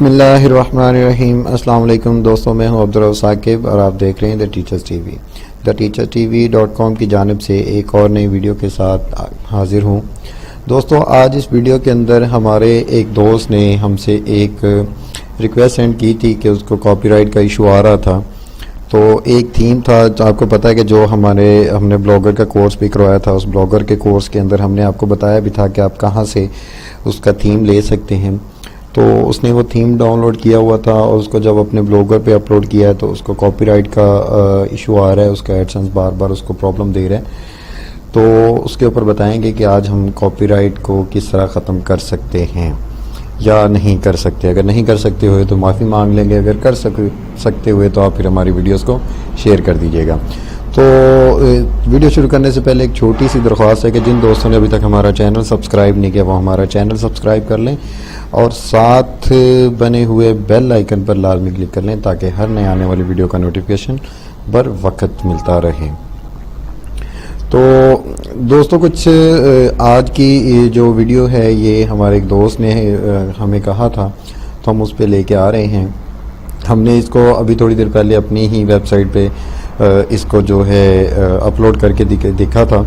बिस्मिल्लाहिर्रहमानिर्रहीम। अस्सलाम वालेकुम दोस्तों, मैं हूं अब्दुल साकिब और आप देख रहे हैं the teachers TV. The teachers टीवी.com की जानिब से एक और नई वीडियो के साथ हाजिर हूं। दोस्तों, आज इस वीडियो के अंदर हमारे एक दोस्त ने हमसे एक रिक्वेस्ट सेंड की थी कि उसको कॉपीराइट का इशू आ रहा था। तो एक थीम था, तो आपको पता है कि जो हमने ब्लॉगर का कोर्स भी करवाया था, उस ब्लॉगर के कोर्स के अंदर हमने आपको बताया भी था कि आप कहाँ से उसका थीम ले सकते हैं। तो उसने वो थीम डाउनलोड किया हुआ था और उसको जब अपने ब्लॉगर पे अपलोड किया है तो उसको कॉपीराइट का इशू आ रहा है, उसका एडसेंस बार बार उसको प्रॉब्लम दे रहा है। तो उसके ऊपर बताएंगे कि आज हम कॉपीराइट को किस तरह ख़त्म कर सकते हैं या नहीं कर सकते। अगर नहीं कर सकते हुए तो माफ़ी मांग लेंगे, अगर कर सकते हुए तो आप फिर हमारी वीडियोस को शेयर कर दीजिएगा। तो वीडियो शुरू करने से पहले एक छोटी सी दरख्वास्त है कि जिन दोस्तों ने अभी तक हमारा चैनल सब्सक्राइब नहीं किया वो हमारा चैनल सब्सक्राइब कर लें और साथ बने हुए बेल आइकन पर लाजमी क्लिक कर लें ताकि हर नए आने वाली वीडियो का नोटिफिकेशन बर वक्त मिलता रहे। तो दोस्तों, कुछ आज की जो वीडियो है ये हमारे एक दोस्त ने हमें कहा था, तो हम उस पर लेके आ रहे हैं। हमने इसको अभी थोड़ी देर पहले अपनी ही वेबसाइट पे इसको जो है अपलोड करके दिखा था,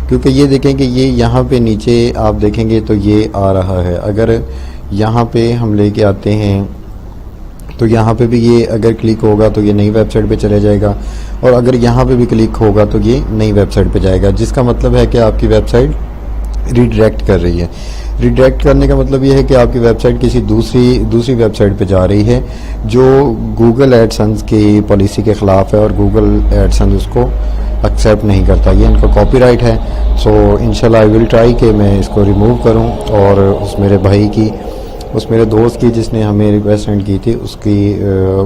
क्योंकि ये देखें कि ये यहाँ पे नीचे आप देखेंगे तो ये आ रहा है। अगर यहाँ पे हम लेके आते हैं तो यहाँ पे भी ये अगर क्लिक होगा तो ये नई वेबसाइट पे चले जाएगा, और अगर यहाँ पे भी क्लिक होगा तो ये नई वेबसाइट पे जाएगा, जिसका मतलब है कि आपकी वेबसाइट रिडायरेक्ट कर रही है। रिडायरेक्ट करने का मतलब ये है कि आपकी वेबसाइट किसी दूसरी वेबसाइट पे जा रही है जो गूगल एडसेंस की पॉलिसी के ख़िलाफ़ है और गूगल एडसेंस उसको एक्सेप्ट नहीं करता। ये इनका कॉपीराइट है। सो इंशाल्लाह आई विल ट्राई कि मैं इसको रिमूव करूं और उस मेरे दोस्त की जिसने हमें रिक्वेस्ट सेंड की थी उसकी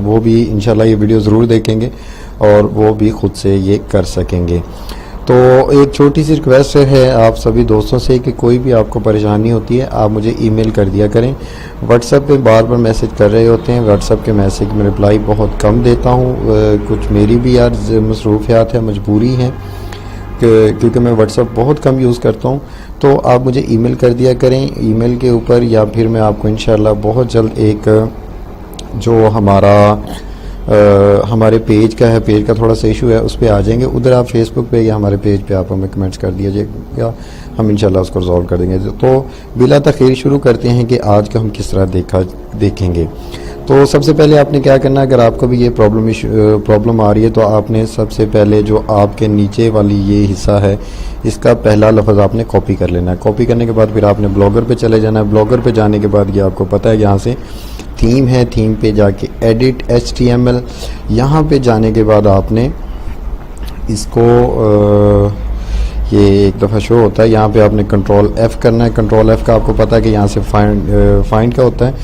वो भी इंशाल्लाह ये वीडियो ज़रूर देखेंगे और वो भी ख़ुद से ये कर सकेंगे। तो एक छोटी सी रिक्वेस्ट है आप सभी दोस्तों से कि कोई भी आपको परेशानी होती है आप मुझे ईमेल कर दिया करें। व्हाट्सएप पे बार बार मैसेज कर रहे होते हैं, व्हाट्सएप के मैसेज में रिप्लाई बहुत कम देता हूँ। कुछ मेरी भी यार मसरूफियात है, मजबूरी है क्योंकि मैं व्हाट्सएप बहुत कम यूज़ करता हूँ। तो आप मुझे ईमेल कर दिया करें ईमेल के ऊपर, या फिर मैं आपको इंशाल्लाह बहुत जल्द एक जो हमारे पेज का है, पेज का थोड़ा सा इशू है, उस पर आ जाएंगे। उधर आप फेसबुक पे या हमारे पेज पे आप हमें कमेंट्स कर दीजिएगा, हम इंशाल्लाह उसको रिजॉल्व कर देंगे। तो बिला तखीर शुरू करते हैं कि आज का हम किस तरह देखेंगे। तो सबसे पहले आपने क्या करना है, अगर आपको भी ये प्रॉब्लम आ रही है तो आपने सबसे पहले जो आपके नीचे वाली ये हिस्सा है इसका पहला लफ्ज़ आपने कॉपी कर लेना है। कॉपी करने के बाद फिर आपने ब्लॉगर पे चले जाना है। ब्लॉगर पे जाने के बाद ये आपको पता है यहाँ से थीम है, थीम पे जाके एडिट HTML, यहाँ पे जाने के बाद आपने इसको ये एक दफ़ा शो होता है, यहाँ पे आपने कंट्रोल F करना है। कंट्रोल F का आपको पता है कि यहाँ से फाइंड का होता है,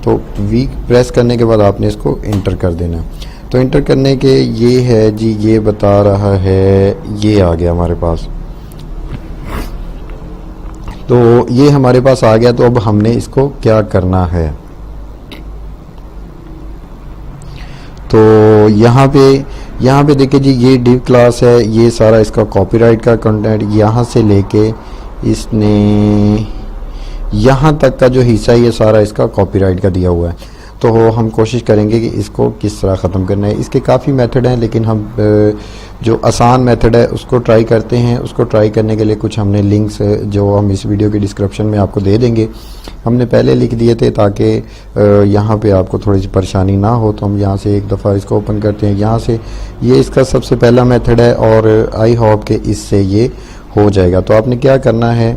तो वी प्रेस करने के बाद आपने इसको इंटर कर देना। तो इंटर करने के ये है जी, ये बता रहा है, ये आ गया हमारे पास। तो ये हमारे पास आ गया। तो अब हमने इसको क्या करना है, तो यहाँ पे देखिए जी, ये डिव क्लास है, ये सारा इसका कॉपीराइट का कंटेंट यहाँ से लेके इसने यहाँ तक का जो हिस्सा है ये सारा इसका कॉपीराइट का दिया हुआ है। तो हम कोशिश करेंगे कि इसको किस तरह ख़त्म करना है। इसके काफ़ी मेथड हैं, लेकिन हम जो आसान मेथड है उसको ट्राई करते हैं। उसको ट्राई करने के लिए कुछ हमने लिंक्स जो हम इस वीडियो के डिस्क्रिप्शन में आपको दे देंगे, हमने पहले लिख दिए थे ताकि यहाँ पे आपको थोड़ी सी परेशानी ना हो। तो हम यहाँ से एक दफ़ा इसको ओपन करते हैं। यहाँ से ये इसका सबसे पहला मेथड है और आई होप कि इससे ये हो जाएगा। तो आपने क्या करना है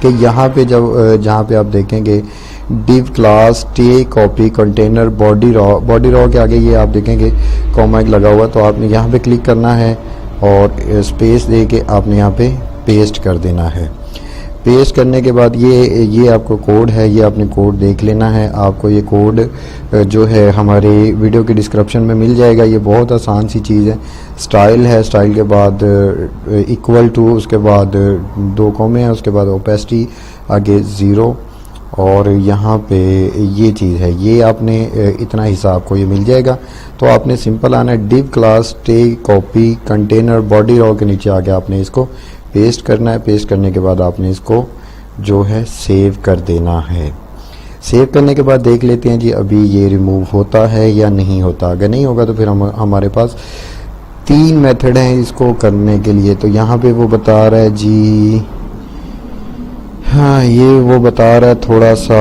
कि यहाँ पे जहाँ पे आप देखेंगे डिव क्लास टे कॉपी कंटेनर बॉडी रॉ के आगे ये आप देखेंगे कॉमा लगा हुआ, तो आपने यहाँ पे क्लिक करना है और स्पेस दे के आपने यहाँ पे पेस्ट कर देना है। पेस्ट करने के बाद ये आपको कोड है, ये आपने कोड देख लेना है। आपको ये कोड जो है हमारे वीडियो के डिस्क्रिप्शन में मिल जाएगा। ये बहुत आसान सी चीज़ है। स्टाइल है, स्टाइल के बाद इक्वल टू, उसके बाद 2 कॉमे हैं, उसके बाद ओपेसिटी आगे 0, और यहाँ पे ये चीज़ है, ये आपने इतना हिस्सा आपको ये मिल जाएगा। तो आपने सिंपल आना है डिव क्लास टे कॉपी कंटेनर बॉडी रॉ के नीचे आके आपने इसको पेस्ट करना है। पेस्ट करने के बाद आपने इसको जो है सेव कर देना है। सेव करने के बाद देख लेते हैं जी अभी ये रिमूव होता है या नहीं होता। अगर नहीं होगा तो फिर हमारे पास 3 मेथड हैं इसको करने के लिए। तो यहाँ पे वो बता रहा है जी, हाँ ये वो बता रहा है थोड़ा सा,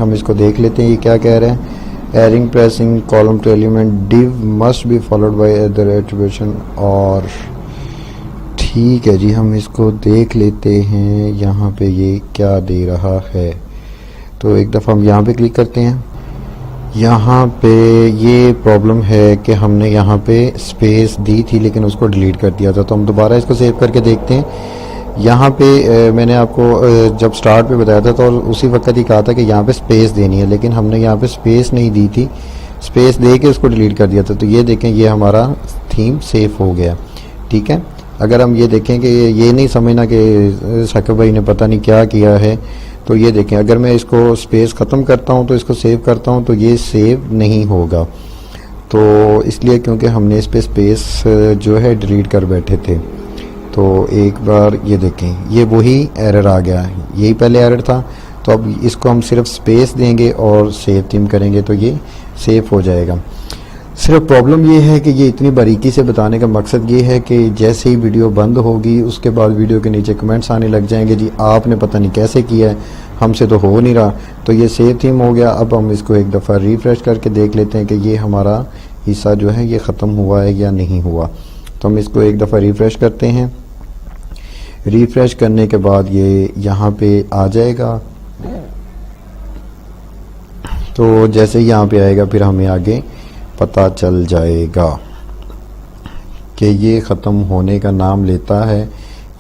हम इसको देख लेते हैं ये क्या कह रहे हैं। Erring pressing column to element div must be followed by other attribution. और ठीक है जी, हम इसको देख लेते हैं यहाँ पे ये क्या दे रहा है। तो एक दफ़ा हम यहाँ पे क्लिक करते हैं। यहाँ पे ये प्रॉब्लम है कि हमने यहाँ पे स्पेस दी थी लेकिन उसको डिलीट कर दिया था। तो हम दोबारा इसको सेव करके देखते हैं। यहाँ पे मैंने आपको जब स्टार्ट पे बताया था तो उसी वक्त ही कहा था कि यहाँ पे स्पेस देनी है, लेकिन हमने यहाँ पे स्पेस नहीं दी थी, स्पेस दे के उसको डिलीट कर दिया था। तो ये देखें ये हमारा थीम सेव हो गया। ठीक है, अगर हम ये देखें कि ये नहीं समझना कि साकिब भाई ने पता नहीं क्या किया है, तो ये देखें अगर मैं इसको स्पेस ख़त्म करता हूँ तो इसको सेव करता हूँ तो ये सेव नहीं होगा। तो इसलिए क्योंकि हमने इस पर स्पेस जो है डिलीट कर बैठे थे। तो एक बार ये देखें ये वही एरर आ गया है, यही पहले एरर था। तो अब इसको हम सिर्फ स्पेस देंगे और सेव थीम करेंगे तो ये सेव हो जाएगा। सिर्फ प्रॉब्लम ये है कि ये इतनी बारीकी से बताने का मकसद ये है कि जैसे ही वीडियो बंद होगी उसके बाद वीडियो के नीचे कमेंट्स आने लग जाएंगे जी आपने पता नहीं कैसे किया है, हमसे तो हो नहीं रहा। तो ये सेव थीम हो गया। अब हम इसको एक दफ़ा रिफ्रेश करके देख लेते हैं कि ये हमारा हिस्सा जो है ये ख़त्म हुआ है या नहीं हुआ। तो हम इसको एक दफ़ा रिफ्रेश करते हैं। रिफ्रेश करने के बाद ये यहाँ पे आ जाएगा। तो जैसे ही यहाँ पे आएगा फिर हमें आगे पता चल जाएगा कि ये ख़त्म होने का नाम लेता है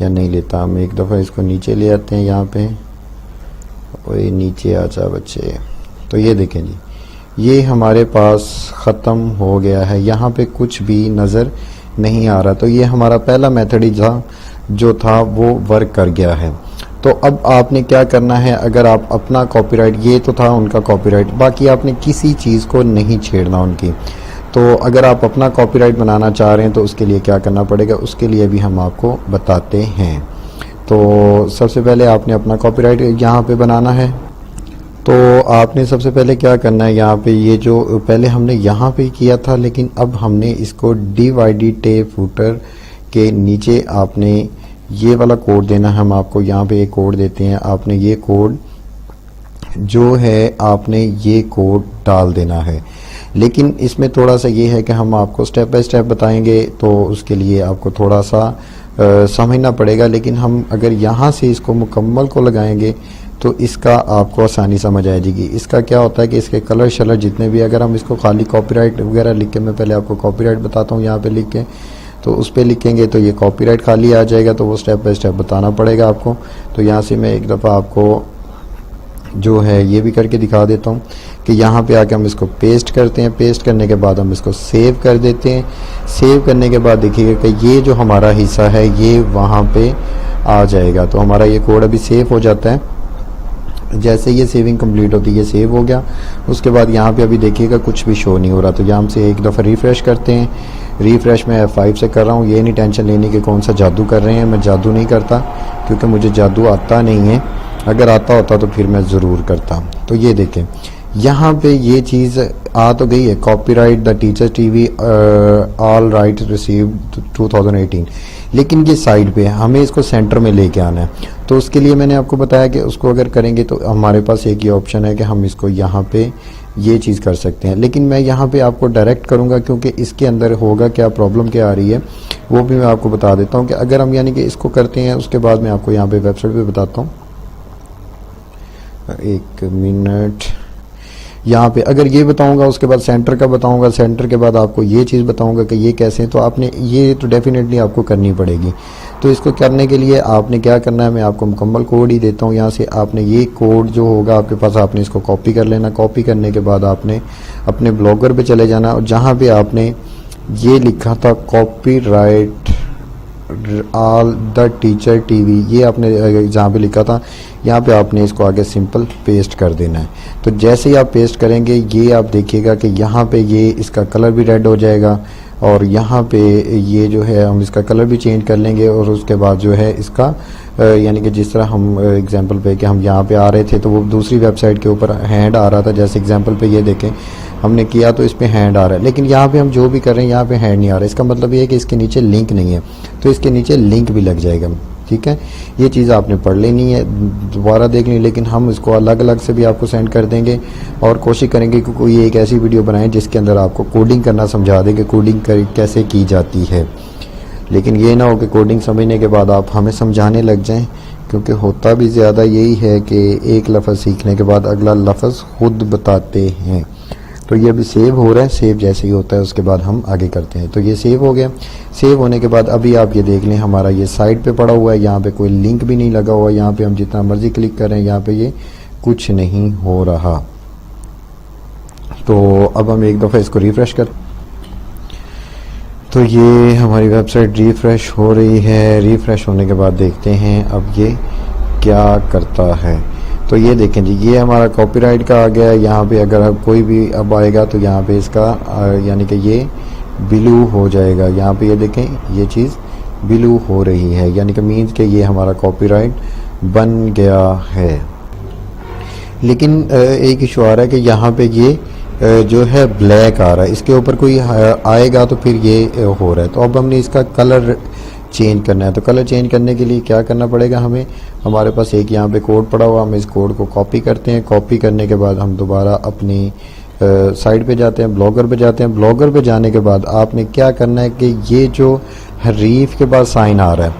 या नहीं लेता। हम एक दफ़ा इसको नीचे ले आते हैं यहाँ पे, और ये नीचे आ जा बच्चे। तो ये देखें जी ये हमारे पास ख़त्म हो गया है, यहाँ पे कुछ भी नज़र नहीं आ रहा। तो ये हमारा पहला मेथड ही था जो था वो वर्क कर गया है। तो अब आपने क्या करना है, अगर आप अपना कॉपीराइट, ये तो था उनका कॉपीराइट, बाकी आपने किसी चीज़ को नहीं छेड़ना उनकी। तो अगर आप अपना कॉपीराइट बनाना चाह रहे हैं तो उसके लिए क्या करना पड़ेगा, उसके लिए भी हम आपको बताते हैं। तो सबसे पहले आपने अपना कॉपीराइट यहाँ पे बनाना है। तो आपने सबसे पहले क्या करना है, यहाँ पे ये जो पहले हमने यहाँ पे किया था लेकिन अब हमने इसको divided फुटर के नीचे आपने ये वाला कोड देना है। हम आपको यहाँ पे एक कोड देते हैं, आपने ये कोड जो है आपने ये कोड डाल देना है। लेकिन इसमें थोड़ा सा ये है कि हम आपको स्टेप बाय स्टेप बताएंगे तो उसके लिए आपको थोड़ा सा समझना पड़ेगा। लेकिन हम अगर यहाँ से इसको मुकम्मल को लगाएंगे तो इसका आपको आसानी समझ आ जाएगी। इसका क्या होता है कि इसके कलर शलर जितने भी, अगर हम इसको खाली कॉपीराइट वगैरह लिख के, मैं पहले आपको कॉपीराइट बताता हूँ यहाँ पे लिख के, तो उस पर लिखेंगे तो ये कॉपीराइट खाली आ जाएगा। तो वो स्टेप बाय स्टेप बताना पड़ेगा आपको। तो यहाँ से मैं एक दफ़ा आपको जो है ये भी करके दिखा देता हूँ कि यहाँ पे आके हम इसको पेस्ट करते हैं। पेस्ट करने के बाद हम इसको सेव कर देते हैं। सेव करने के बाद देखिएगा कि ये जो हमारा हिस्सा है ये वहाँ पे आ जाएगा। तो हमारा ये कोड अभी सेव हो जाता है। जैसे ये सेविंग कंप्लीट होती है ये सेव हो गया। उसके बाद यहाँ पे अभी देखिएगा कुछ भी शो नहीं हो रहा। तो यहाँ से एक दफ़ा रिफ़्रेश करते हैं। रिफ़्रेश मैं F5 से कर रहा हूँ। ये नहीं टेंशन लेने की कौन सा जादू कर रहे हैं, मैं जादू नहीं करता क्योंकि मुझे जादू आता नहीं है। अगर आता होता तो फिर मैं ज़रूर करता। तो ये देखें यहाँ पे ये चीज़ आ तो गई है, copyright the teacher TV all right received 2018, लेकिन ये साइड पे हमें इसको सेंटर में लेके आना है। तो उसके लिए मैंने आपको बताया कि उसको अगर करेंगे तो हमारे पास एक ही ऑप्शन है कि हम इसको यहाँ पे ये चीज़ कर सकते हैं। लेकिन मैं यहाँ पे आपको डायरेक्ट करूँगा क्योंकि इसके अंदर होगा क्या, प्रॉब्लम क्या आ रही है वो भी मैं आपको बता देता हूँ कि अगर हम यानी कि इसको करते हैं उसके बाद मैं आपको यहाँ पे वेबसाइट पे बताता हूँ। एक मिनट, यहाँ पे अगर ये बताऊंगा उसके बाद सेंटर का बताऊंगा, सेंटर के बाद आपको ये चीज़ बताऊंगा कि ये कैसे है। तो आपने ये तो डेफिनेटली आपको करनी पड़ेगी। तो इसको करने के लिए आपने क्या करना है, मैं आपको मुकम्मल कोड ही देता हूँ। यहाँ से आपने ये कोड जो होगा आपके पास, आपने इसको कॉपी कर लेना। कॉपी करने के बाद आपने अपने ब्लॉगर पे चले जाना और जहाँ पे आपने ये लिखा था copyright all the teacher TV, ये आपने जहाँ पे लिखा था यहाँ पे आपने इसको आगे सिंपल पेस्ट कर देना है। तो जैसे ही आप पेस्ट करेंगे ये आप देखिएगा कि यहाँ पे ये इसका कलर भी रेड हो जाएगा और यहाँ पे ये जो है हम इसका कलर भी चेंज कर लेंगे और उसके बाद जो है इसका यानी कि जिस तरह हम एग्जांपल पे कि हम यहाँ पे आ रहे थे तो वो दूसरी वेबसाइट के ऊपर हैंड आ रहा था, जैसे एग्जांपल पे ये देखें हमने किया तो इस पे हैंड आ रहा है, लेकिन यहाँ पे हम जो भी कर रहे हैं यहाँ पे हैंड नहीं आ रहा है। इसका मतलब ये है कि इसके नीचे लिंक नहीं है, तो इसके नीचे लिंक भी लग जाएगा। ठीक है, ये चीज़ आपने पढ़ लेनी है, दोबारा देख ली, लेकिन हम इसको अलग अलग से भी आपको सेंड कर देंगे और कोशिश करेंगे कि कोई एक ऐसी वीडियो बनाएं जिसके अंदर आपको कोडिंग करना समझा दें कि कोडिंग कैसे की जाती है। लेकिन ये ना हो कि कोडिंग समझने के बाद आप हमें समझाने लग जाएं, क्योंकि होता भी ज़्यादा यही है कि एक लफ्ज़ सीखने के बाद अगला लफ्ज़ खुद बताते हैं। तो ये अभी सेव हो रहा है, सेव जैसे ही होता है उसके बाद हम आगे करते हैं। तो ये सेव हो गया। सेव होने के बाद अभी आप ये देख लें हमारा ये साइड पे पड़ा हुआ है, यहाँ पे कोई लिंक भी नहीं लगा हुआ, यहाँ पे हम जितना मर्जी क्लिक करें यहाँ पे ये कुछ नहीं हो रहा। तो अब हम एक दफ़ा इसको रिफ्रेश कर, तो ये हमारी वेबसाइट रिफ्रेश हो रही है। रिफ्रेश होने के बाद देखते हैं अब ये क्या करता है। तो ये देखें जी, ये हमारा कॉपीराइट का आ गया। यहाँ पे अगर अब कोई भी अब आएगा तो यहाँ पे इसका यानी कि ये ब्लू हो जाएगा। यहाँ पे ये देखें ये चीज़ ब्लू हो रही है, यानी कि मीन्स कि ये हमारा कॉपीराइट बन गया है। लेकिन एक इशू आ रहा है कि यहाँ पे ये जो है ब्लैक आ रहा है, इसके ऊपर कोई आएगा तो फिर ये हो रहा है। तो अब हमने इसका कलर चेंज करना है। तो कलर चेंज करने के लिए क्या करना पड़ेगा हमें, हमारे पास एक यहाँ पे कोड पड़ा हुआ, हम इस कोड को कॉपी करते हैं। कॉपी करने के बाद हम दोबारा अपनी साइट पे जाते हैं, ब्लॉगर पे जाते हैं। ब्लॉगर पे जाने के बाद आपने क्या करना है कि ये जो हरीफ के बाद साइन आ रहा है,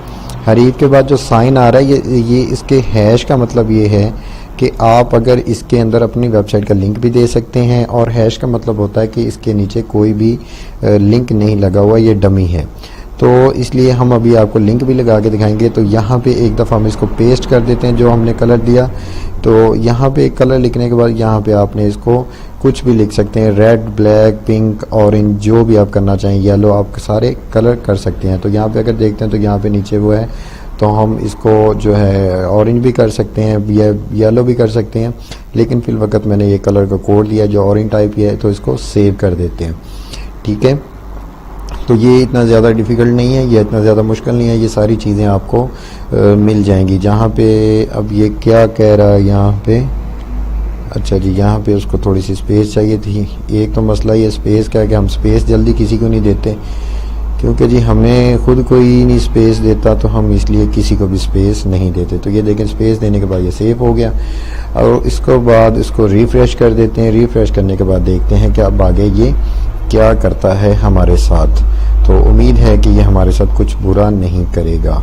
हरीफ के बाद जो साइन आ रहा है ये इसके हैश का मतलब ये है कि आप अगर इसके अंदर अपनी वेबसाइट का लिंक भी दे सकते हैं, और हैश का मतलब होता है कि इसके नीचे कोई भी लिंक नहीं लगा हुआ, ये डमी है। तो इसलिए हम अभी आपको लिंक भी लगा के दिखाएंगे। तो यहाँ पे एक दफ़ा हम इसको पेस्ट कर देते हैं जो हमने कलर दिया। तो यहाँ पे कलर लिखने के बाद यहाँ पे आपने इसको कुछ भी लिख सकते हैं, रेड, ब्लैक, पिंक, ऑरेंज, जो भी आप करना चाहें, येलो, आप सारे कलर कर सकते हैं। तो यहाँ पे अगर देखते हैं तो यहाँ पे नीचे वो है, तो हम इसको जो है ऑरेंज भी कर सकते हैं, येलो भी कर सकते हैं, लेकिन फिल वक्त मैंने ये कलर का कोड दिया जो ऑरेंज टाइप की है, तो इसको सेव कर देते हैं। ठीक है, तो ये इतना ज़्यादा डिफ़िकल्ट नहीं है, ये इतना ज़्यादा मुश्किल नहीं है, ये सारी चीज़ें आपको मिल जाएंगी। जहाँ पे अब ये क्या कह रहा है यहाँ पे, अच्छा जी यहाँ पे उसको थोड़ी सी स्पेस चाहिए थी। एक तो मसला ये स्पेस का है कि हम स्पेस जल्दी किसी को नहीं देते, क्योंकि जी हमें खुद कोई नहीं स्पेस देता, तो हम इसलिए किसी को भी स्पेस नहीं देते। तो ये देखें स्पेस देने के बाद ये सेव हो गया, और इसको बाद इसको रिफ़्रेश कर देते हैं। रिफ़्रेश करने के बाद देखते हैं कि अब आगे ये क्या करता है हमारे साथ। तो उम्मीद है कि ये हमारे साथ कुछ बुरा नहीं करेगा।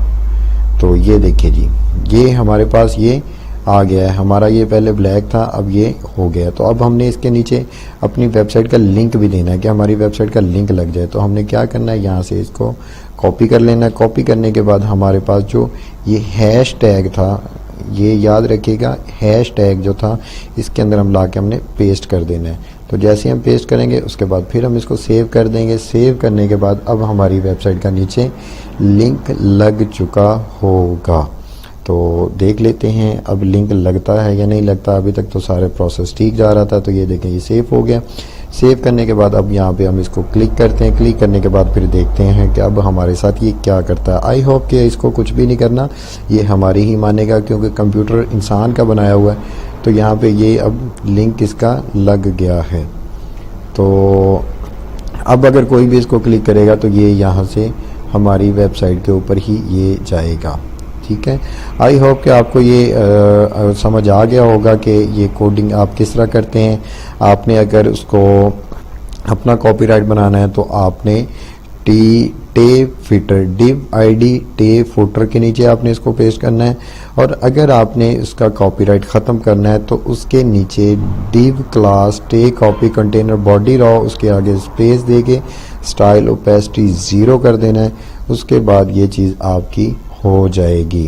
तो ये देखिए जी, ये हमारे पास ये आ गया है, हमारा ये पहले ब्लैक था अब ये हो गया। तो अब हमने इसके नीचे अपनी वेबसाइट का लिंक भी देना है कि हमारी वेबसाइट का लिंक लग जाए। तो हमने क्या करना है, यहाँ से इसको कॉपी कर लेना है। कॉपी करने के बाद हमारे पास जो ये हैश टैग था, ये याद रखिएगा, हैश टैग जो था इसके अंदर हम ला के हमने पेस्ट कर देना है। तो जैसे हम पेस्ट करेंगे उसके बाद फिर हम इसको सेव कर देंगे। सेव करने के बाद अब हमारी वेबसाइट का नीचे लिंक लग चुका होगा। तो देख लेते हैं अब लिंक लगता है या नहीं लगता। अभी तक तो सारे प्रोसेस ठीक जा रहा था। तो ये देखें ये सेव हो गया। सेव करने के बाद अब यहाँ पे हम इसको क्लिक करते हैं। क्लिक करने के बाद फिर देखते हैं कि अब हमारे साथ ये क्या करता है। आई होप कि इसको कुछ भी नहीं करना, ये हमारी ही मानेगा, क्योंकि कंप्यूटर इंसान का बनाया हुआ है। तो यहाँ पे ये अब लिंक इसका लग गया है। तो अब अगर कोई भी इसको क्लिक करेगा तो ये यहाँ से हमारी वेबसाइट के ऊपर ही ये जाएगा। ठीक है, आई होप कि आपको ये समझ आ गया होगा कि ये कोडिंग आप किस तरह करते हैं। आपने अगर उसको अपना कॉपीराइट बनाना है तो आपने टे फिटर डिव आईडी टे फुटर के नीचे आपने इसको पेस्ट करना है। और अगर आपने इसका कॉपीराइट ख़त्म करना है तो उसके नीचे डिव क्लास टे कॉपी कंटेनर बॉडी रॉ, उसके आगे स्पेस देके स्टाइल ओपेसिटी 0 कर देना है। उसके बाद ये चीज़ आपकी हो जाएगी।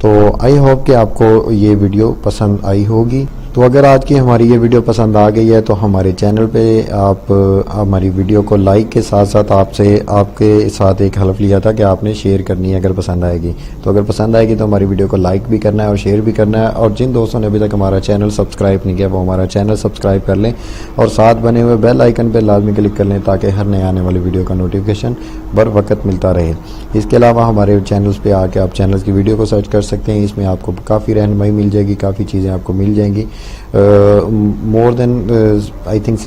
तो आई होप कि आपको ये वीडियो पसंद आई होगी। तो अगर आज की हमारी ये वीडियो पसंद आ गई है तो हमारे चैनल पे आप हमारी वीडियो को लाइक के साथ साथ आपके साथ एक हलफ लिया था कि आपने शेयर करनी है अगर पसंद आएगी। तो अगर पसंद आएगी तो हमारी वीडियो को लाइक भी करना है और शेयर भी करना है, और जिन दोस्तों ने अभी तक हमारा चैनल सब्सक्राइब नहीं किया वो हमारा चैनल सब्सक्राइब कर लें और साथ बने हुए बेल आइकन पर लाजमी क्लिक कर लें ताकि हर नए आने वाली वीडियो का नोटिफिकेशन बर वक्त मिलता रहे। इसके अलावा हमारे चैनल्स पे आके आप चैनल्स की वीडियो को सर्च कर सकते हैं, इसमें आपको काफ़ी रहनुमाई मिल जाएगी, काफ़ी चीज़ें आपको मिल जाएंगी। मोर देन आई थिंक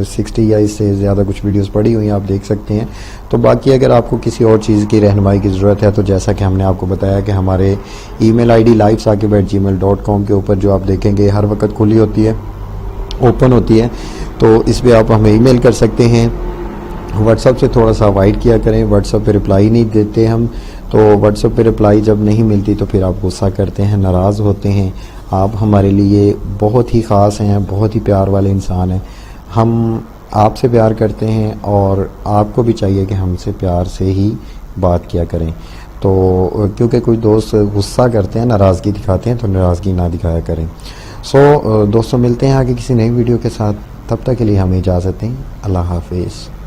60 या इससे ज़्यादा कुछ वीडियोस पड़ी हुई हैं, आप देख सकते हैं। तो बाकी अगर आपको किसी और चीज़ की रहनुमाई की ज़रूरत है तो जैसा कि हमने आपको बताया कि हमारे ईमेल आईडी livesakib@gmail.com के ऊपर जो आप देखेंगे हर वक्त खुली होती है, ओपन होती है, तो इस पर आप हमें ईमेल कर सकते हैं। व्हाट्सअप से थोड़ा सा अवॉइड किया करें, व्हाट्सअप पे रिप्लाई नहीं देते हम, तो व्हाट्सअप पे रिप्लाई जब नहीं मिलती तो फिर आप गुस्सा करते हैं, नाराज़ होते हैं। आप हमारे लिए बहुत ही ख़ास हैं, बहुत ही प्यार वाले इंसान हैं। हम आपसे प्यार करते हैं और आपको भी चाहिए कि हमसे प्यार से ही बात किया करें। तो क्योंकि कुछ दोस्त गुस्सा करते हैं, नाराज़गी दिखाते हैं, तो नाराज़गी ना दिखाया करें। दोस्तों मिलते हैं आगे किसी नई वीडियो के साथ, तब तक के लिए हमें इजाज़त दें। अल्लाह हाफिज़।